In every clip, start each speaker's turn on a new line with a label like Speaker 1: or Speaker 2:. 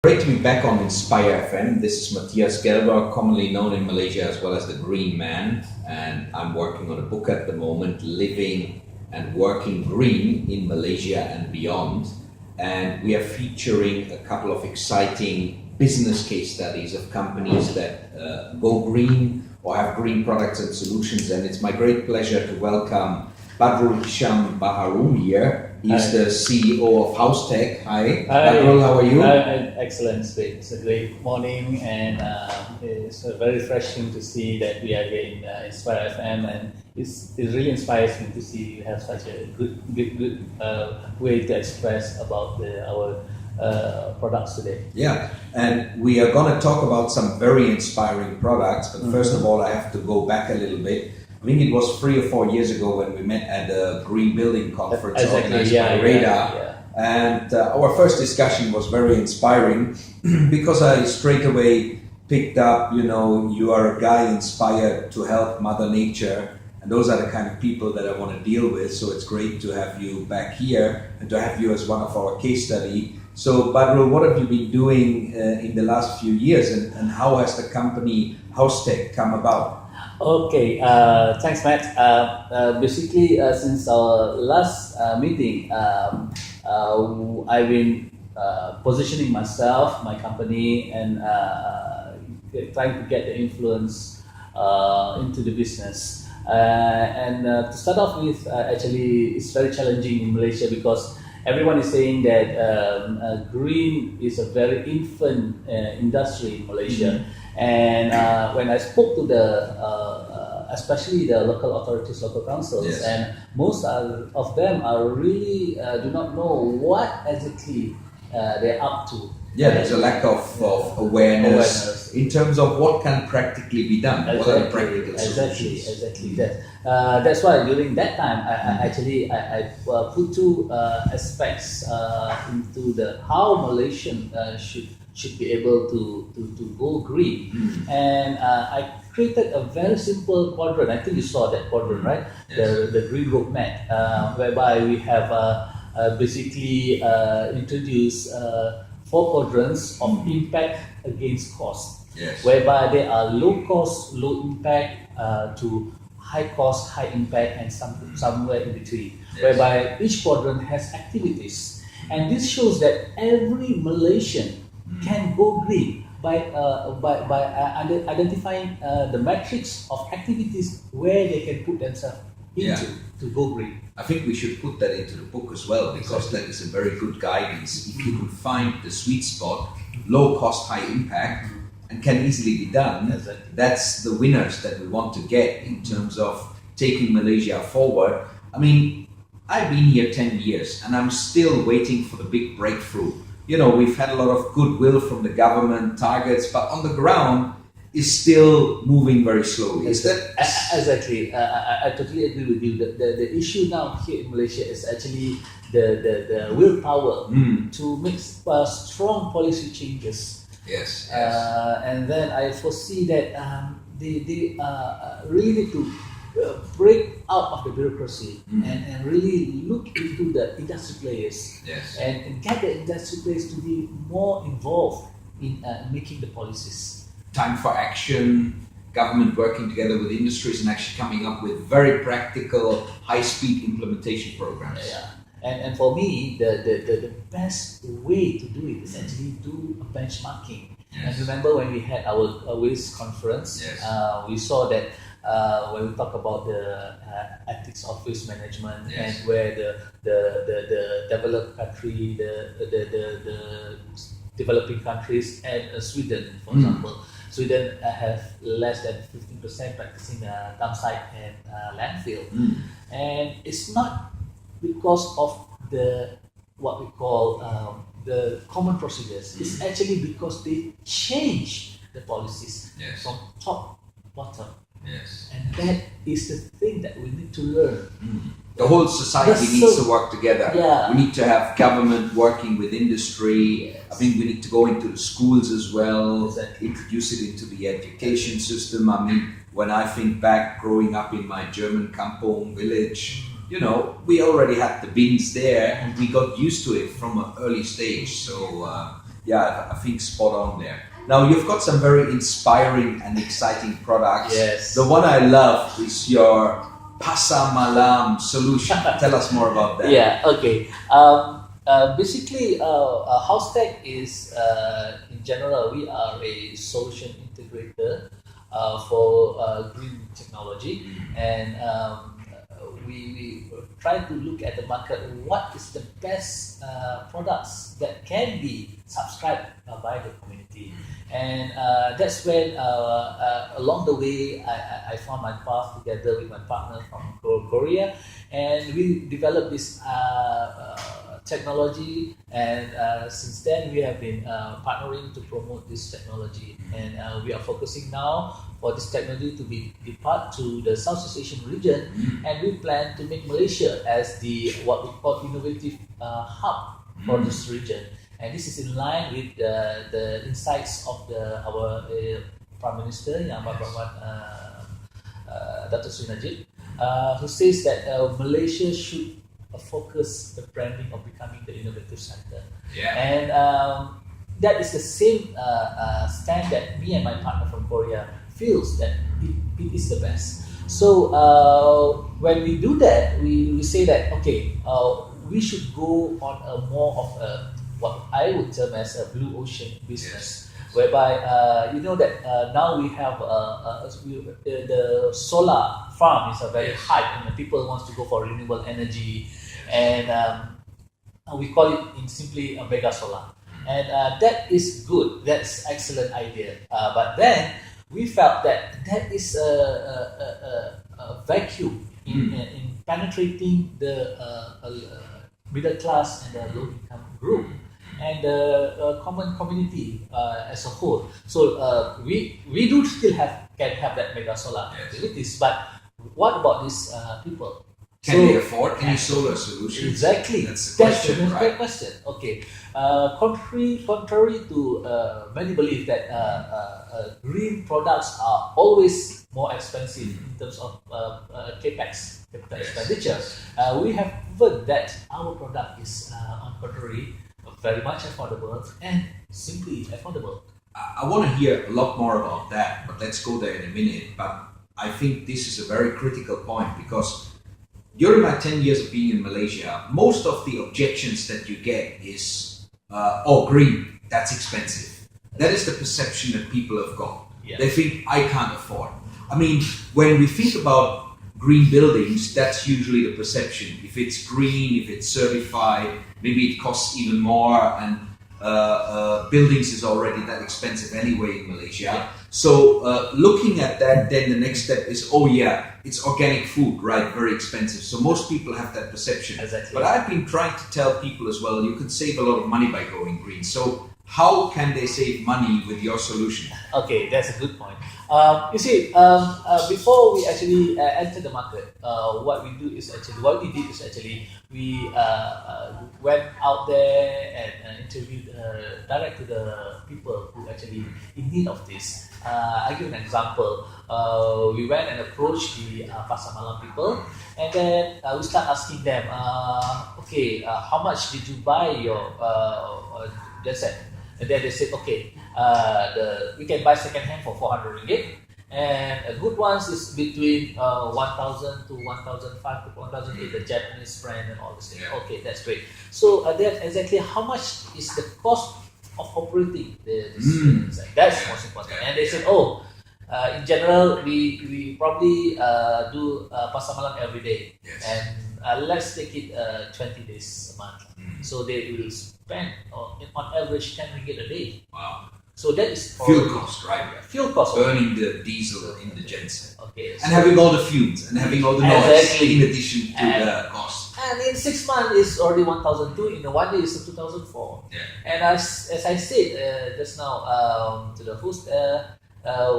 Speaker 1: Great to be back on Inspire FM. This is Matthias Gelber, commonly known in Malaysia as well as the Green Man, and I'm working on a book at the moment, Living and Working Green in Malaysia and Beyond. And we are featuring a couple of exciting business case studies of companies that go green or have green products and solutions. And it's my great pleasure to welcome Badrul Hisham Baharum here. He's the CEO of Housetec. Hi. Badrul, how are you?
Speaker 2: Excellent. It's a great morning, and it's very refreshing to see that we are here in Inspire FM, and it really inspires me to see you have such a good way to express about our products today.
Speaker 1: Yeah, and we are going to talk about some very inspiring products, but first of all, I have to go back a little bit. I think it was 3 or 4 years ago when we met at a green building conference organized by Radar. And our first discussion was very inspiring because I straight away picked up, you are a guy inspired to help Mother Nature, and those are the kind of people that I want to deal with. So it's great to have you back here and to have you as one of our case study. So Badrul, what have you been doing in the last few years, and how has the company Housetec come about?
Speaker 2: Okay, thanks, Matt. Basically, since our last meeting, I've been positioning myself, my company, and trying to get the influence into the business. And to start off with, actually, it's very challenging in Malaysia because everyone is saying that green is a very infant industry in Malaysia. And when I spoke to especially the local authorities, local councils, and most of them are really do not know what exactly they're up to.
Speaker 1: Yeah, there's a lack of awareness in terms of what can practically be done.
Speaker 2: Exactly,
Speaker 1: what are the practical solutions?
Speaker 2: Exactly. That's why during that time, I put two aspects into how Malaysian should be able to go green. And I created a very simple quadrant. I think you saw that quadrant, right?
Speaker 1: Yes.
Speaker 2: The green roadmap, whereby we have basically introduced 4 quadrants of impact against cost, whereby they are low cost, low impact to high cost, high impact, and somewhere in between, whereby each quadrant has activities. And this shows that every Malaysian can go green by identifying the matrix of activities where they can put themselves into to go green.
Speaker 1: I think we should put that into the book as well, because that is a very good guidance. If you can find the sweet spot, low cost, high impact, and can easily be done, that's the winners that we want to get in terms of taking Malaysia forward. I mean, I've been here 10 years and I'm still waiting for the big breakthrough. We've had a lot of goodwill from the government, targets, but on the ground is still moving very slowly. Is that
Speaker 2: exactly? I totally agree with you. The issue now here in Malaysia is actually the willpower to make strong policy changes.
Speaker 1: Yes.
Speaker 2: And then I foresee that they really need to break out of the bureaucracy and really look into the industry players and get the industry players to be more involved in making the policies.
Speaker 1: Time for action, government working together with industries and actually coming up with very practical, high-speed implementation programs.
Speaker 2: And for me, the best way to do it is actually do a benchmarking. And remember when we had our WIS conference, we saw that when we talk about the ethics of waste management and where the developed country, the developing countries, and Sweden, for example. Sweden have less than 15% practicing dumpsite and landfill, and it's not because of what we call the common procedures. It's actually because they change the policies from top to bottom. And that is the thing that we need to learn.
Speaker 1: The whole society needs to work together. We need to have government working with industry. I think we need to go into the schools as well, introduce it into the education system. I mean, when I think back growing up in my German kampong village, we already had the bins there and we got used to it from an early stage. So Yeah, I think spot on there. Now you've got some very inspiring and exciting products.
Speaker 2: Yes.
Speaker 1: The one I love is your Pasar Malam solution. Tell us more about that.
Speaker 2: Yeah. Okay. Basically, Housetec is, in general, we are a solution integrator for green technology, and we try to look at the market. What is the best products that can be subscribed by the community? And that's when, along the way, I found my path together with my partner from Korea, and we developed this technology, and since then we have been partnering to promote this technology, and we are focusing now for this technology to be depart to the Southeast Asian region, and we plan to make Malaysia as the what we call innovative hub for this region, and this is in line with the insights of our Prime Minister Yang Berhormat Dato' Sri Najib, who says that Malaysia should focus the branding of becoming the innovative center.
Speaker 1: Yeah.
Speaker 2: And that is the same stand that me and my partner from Korea feels that it is the best. So when we do that, we say that okay, we should go on a more of a what I would term as a blue ocean business, whereby you know that now we have the solar farm is a very hype, and people wants to go for renewable energy, and we call it in simply a mega solar, and that is good. That's excellent idea. But then we felt that that is a vacuum in penetrating the middle class and the low income group and the common community as a whole. So we do still can have that mega solar activities, but what about these people?
Speaker 1: Can they afford any solar solutions?
Speaker 2: Exactly.
Speaker 1: That's the question,
Speaker 2: That's the question. Okay. Contrary to many believe that green products are always more expensive in terms of capex, capital expenditure. We have proven that our product is, on contrary, very much affordable and simply affordable.
Speaker 1: I want to hear a lot more about that, but let's go there in a minute. But I think this is a very critical point, because during my 10 years of being in Malaysia, most of the objections that you get is, green, that's expensive. That is the perception that people have got.
Speaker 2: Yeah.
Speaker 1: They think, I can't afford. I mean, when we think about green buildings, that's usually the perception. If it's green, if it's certified, maybe it costs even more, and buildings is already that expensive anyway in Malaysia.
Speaker 2: Yeah.
Speaker 1: So looking at that, then the next step is, it's organic food, right? Very expensive. So most people have that perception.
Speaker 2: Exactly.
Speaker 1: But I've been trying to tell people as well, you can save a lot of money by going green. So how can they save money with your solution?
Speaker 2: Okay, that's a good point. You see, before we actually enter the market, what we did is actually we went out there and interviewed direct to the people who actually in need of this. I give an example. We went and approached the Pasar Malam people, and then we start asking them, how much did you buy your genset? And then they said, we can buy second hand for 400 ringgit, and a good ones is between 1,000 to 1,500 to 1,008, the Japanese brand and all this thing.
Speaker 1: Yeah.
Speaker 2: Okay, that's great. So then exactly how much is the cost of operating this genset? That's most important. And they said, in general, we probably do Pasar Malam every day, and let's take it 20 days a month. So they will spend on average 10 ringgit a day.
Speaker 1: Wow.
Speaker 2: So that is
Speaker 1: Fuel cost, right?
Speaker 2: Fuel cost.
Speaker 1: Burning the diesel in the genset.
Speaker 2: Okay.
Speaker 1: And having all the fumes and having all the noise in addition to the cost.
Speaker 2: And in 6 months it's already 1,002. In 1 day it's 2,004.
Speaker 1: Yeah.
Speaker 2: And as I said just now to the host,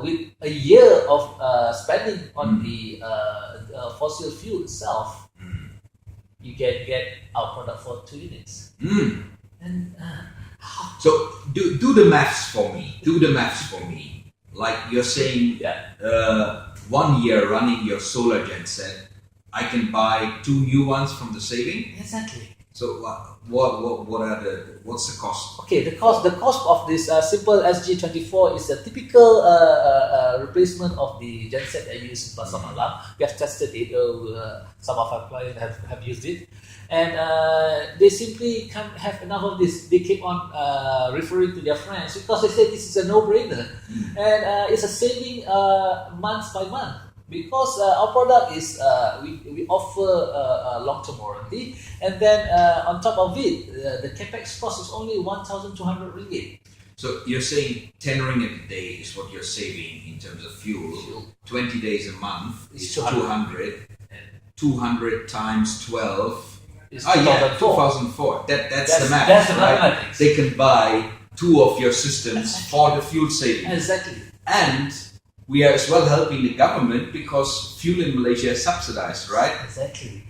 Speaker 2: with a year of spending on the fossil fuel itself, you can get our product for 2 units. And
Speaker 1: so do the maths for me. Do the maths for me. Like you're saying, 1 year running your solar genset, I can buy 2 new ones from the saving.
Speaker 2: Exactly.
Speaker 1: So what's the cost?
Speaker 2: Okay, the cost of this simple SG24 is a typical replacement of the genset that you use in Pasar Malam. We have tested it. Some of our clients have used it, and they simply can't have enough of this. They keep on referring to their friends because they say this is a no-brainer, and it's a saving month by month. Because our product is, we offer a long-term warranty, and then on top of it, the capex cost is only 1,200 ringgit.
Speaker 1: So you're saying 10 ringgit a day is what you're saving in terms of fuel. 20 days a month is 200. 200 times 12
Speaker 2: is
Speaker 1: 2004. That's the math.
Speaker 2: That's the
Speaker 1: right?
Speaker 2: mathematics.
Speaker 1: They can buy 2 of your systems for the fuel saving.
Speaker 2: Exactly.
Speaker 1: And we are as well helping the government because fuel in Malaysia is subsidized, right?
Speaker 2: Exactly.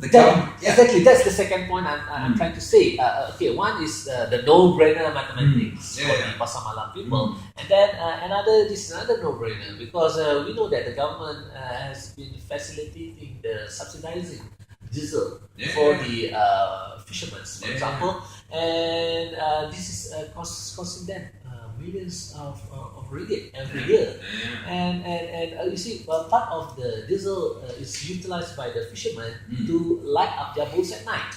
Speaker 1: Exactly.
Speaker 2: That's the second point I'm trying to say. Okay, one is the no-brainer mathematics for the Pasar Malam people, and then this is another no-brainer because we know that the government has been facilitating the subsidizing diesel for the fishermen, for example, and this is costing them millions of ringgit every year, and you see, part of the diesel is utilized by the fishermen to light up their boats at night.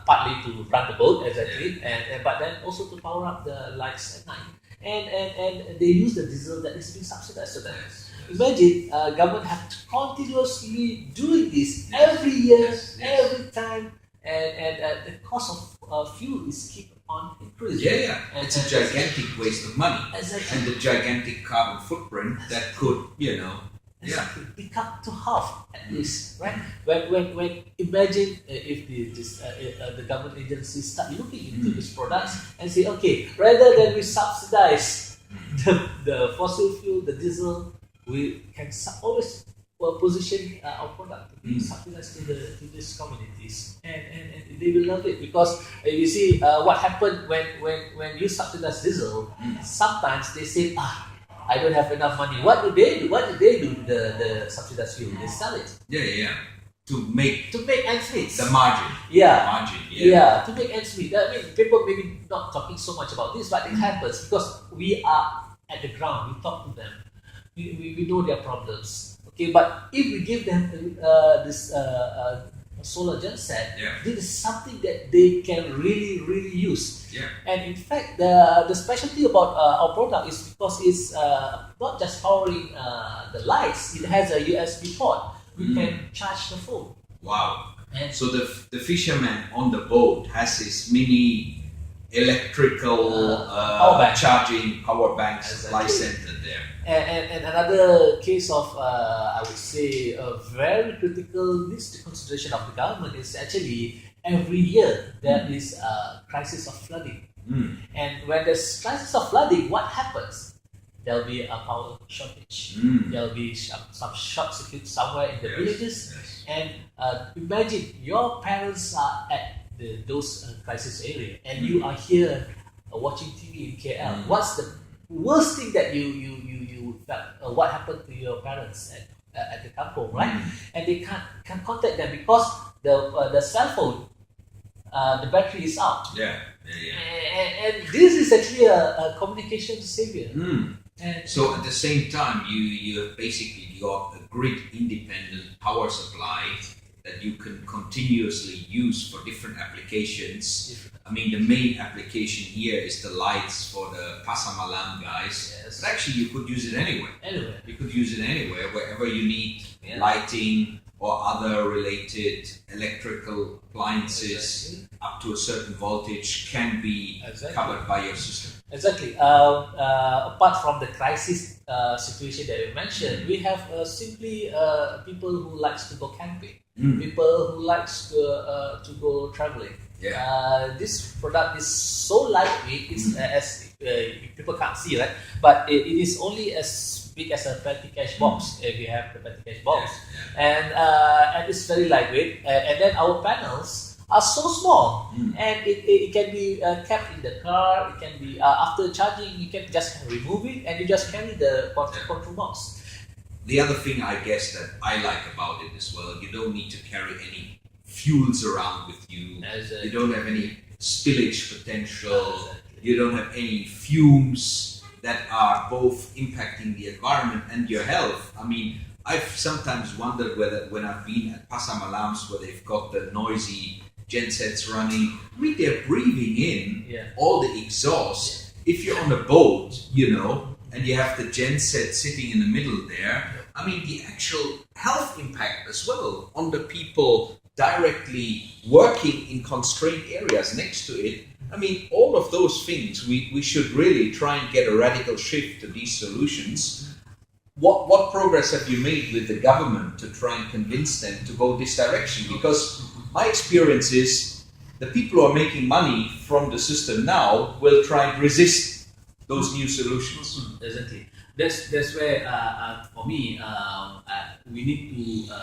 Speaker 2: Partly to run the boat, exactly, and but then also to power up the lights at night. And they use the diesel that is being subsidized to them. Imagine government have to continuously doing this every year, every time, and the cost of fuel is keep on increasing.
Speaker 1: It's a gigantic waste of money.
Speaker 2: Exactly.
Speaker 1: And the gigantic carbon footprint that could,
Speaker 2: pick up to half at least, right? When imagine if the government agencies start looking into these products and say, okay, rather than we subsidize the fossil fuel, the diesel, we can always position our product to be subsidized to these communities, and they will love it because you see what happened when you subsidize diesel. Sometimes they say, I don't have enough money. What do they do? What do they do? The subsidized fuel, they sell it.
Speaker 1: To make
Speaker 2: ends meet.
Speaker 1: The margin. To make ends meet. I mean, people maybe not talking so much about this, but it happens because we are at the ground. We talk to them. We know their problems. Okay, but if we give them this solar genset, this is something that they can really use. And in fact, the specialty about our product is because it's not just powering the lights. It has a USB port. We can charge the phone. Wow! And so the fisherman on the boat has his mini electrical charging power bank supply center there.
Speaker 2: And another case of, I would say, a very critical needs to consideration of the government is actually every year there is a crisis of flooding. And when there's crisis of flooding, what happens? There'll be a power shortage. There'll be some short circuit somewhere in the villages. And imagine your parents are at those crisis area, and you are here watching TV in KL. What's the worst thing that you felt? What happened to your parents at the kampung, right? And they can't contact them because the cell phone, the battery is out. And this is actually a communication savior. And
Speaker 1: so at the same time, you basically got a grid independent power supply that you can continuously use for different applications. I mean, the main application here is the lights for the Pasar Malam guys. But actually, you could use it anywhere. You could use it anywhere, wherever you need lighting or other related electrical appliances up to a certain voltage can be covered by your system.
Speaker 2: Exactly. Apart from the crisis situation that you mentioned, we have simply people who likes to go camping, people who likes to go traveling. This product is so lightweight. It's as people can't see, right? But it is only as big as a petty cash box if you have the petty cash box, and it's very lightweight. And then our panels are so small, and it can be kept in the car. It can be after charging, you can just remove it and you just carry the control box.
Speaker 1: The other thing I guess that I like about it as well, you don't need to carry any fuels around with you.
Speaker 2: Exactly.
Speaker 1: You don't have any spillage potential. You don't have any fumes that are both impacting the environment and your health. I mean, I've sometimes wondered whether when I've been at Pasar Malams where they've got the noisy gensets running, I mean, they're breathing in all the exhaust. If you're on a boat, you know, and you have the genset sitting in the middle there, I mean, the actual health impact as well on the people directly working in constrained areas next to it. I mean, all of those things, we should really try and get a radical shift to these solutions. What progress have you made with the government to try and convince them to go this direction? Because my experience is the people who are making money from the system now will try and resist those new solutions.
Speaker 2: Exactly. That's where, for me, we need to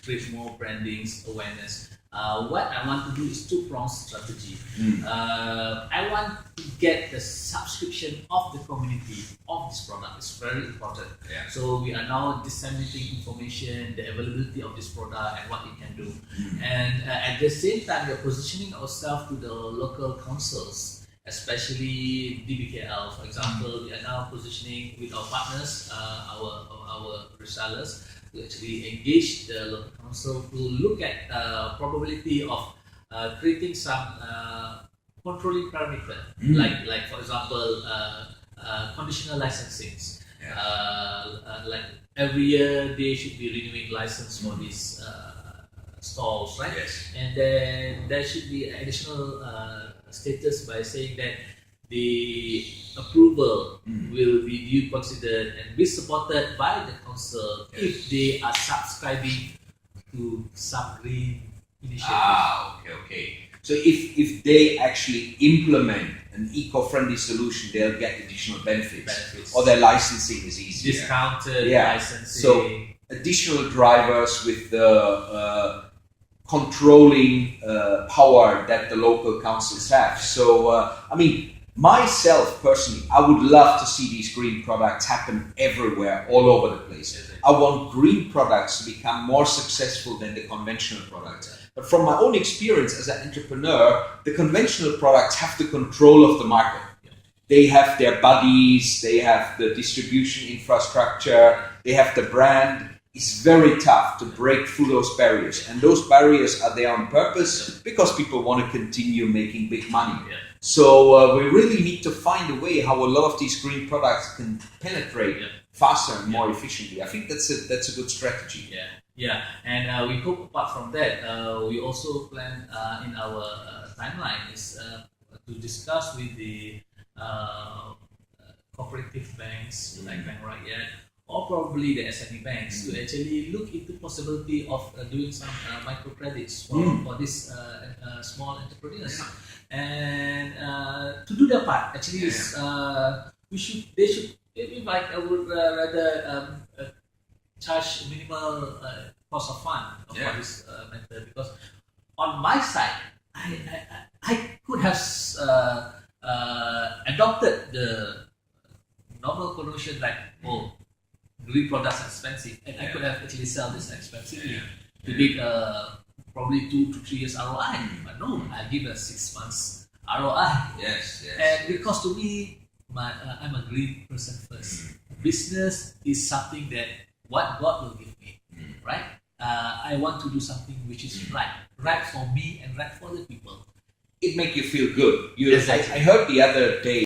Speaker 2: create more brandings, awareness. What I want to do is two-pronged strategy. I want to get the subscription of the community of this product. It's very important.
Speaker 1: Yeah.
Speaker 2: So we are now disseminating information, the availability of this product and what it can do. And at the same time, we are positioning ourselves to the local councils, especially DBKL, for example. We are now positioning with our partners, our resellers, to actually engage the local council to look at probability of creating some controlling parameter, like for example, conditional licensing. Like every year they should be renewing license for these stalls, right?
Speaker 1: Yes.
Speaker 2: And then there should be additional status by saying that the approval will be due considered and be supported by the council if they are subscribing to some green initiative.
Speaker 1: Okay. So if they actually implement an eco-friendly solution, they'll get additional benefits. Or their licensing is easier.
Speaker 2: Discounted licensing.
Speaker 1: So additional drivers with the controlling power that the local councils have. So, I mean, myself personally, I would love to see these green products happen everywhere, all over the place. I want green products to become more successful than the conventional products. But from my own experience as an entrepreneur, the conventional products have the control of the market. They have their buddies, they have the distribution infrastructure, they have the brand. It's very tough to break through those barriers. And those barriers are there on purpose because people want to continue making big money. So we really need to find a way how a lot of these green products can penetrate faster and more efficiently. I think that's a good strategy.
Speaker 2: And we hope apart from that, we also plan in our timeline is to discuss with the cooperative banks like Bank Rakyat or probably the SME banks to actually look into possibility of doing some microcredits for these small entrepreneurs. And to do their part, actually, they should. Maybe like I would rather charge minimal cost of fund for this matter, because on my side, I could have adopted the normal connotation like, green products are expensive, and I could have actually sell this expensively to make probably 2 to 3 years ROI. But no, I give a 6 months ROI. And because to me, I'm a green person first. Business is something that what God will give me, right? I want to do something which is right for me and right for the people.
Speaker 1: It makes you feel good.
Speaker 2: Exactly.
Speaker 1: I heard the other day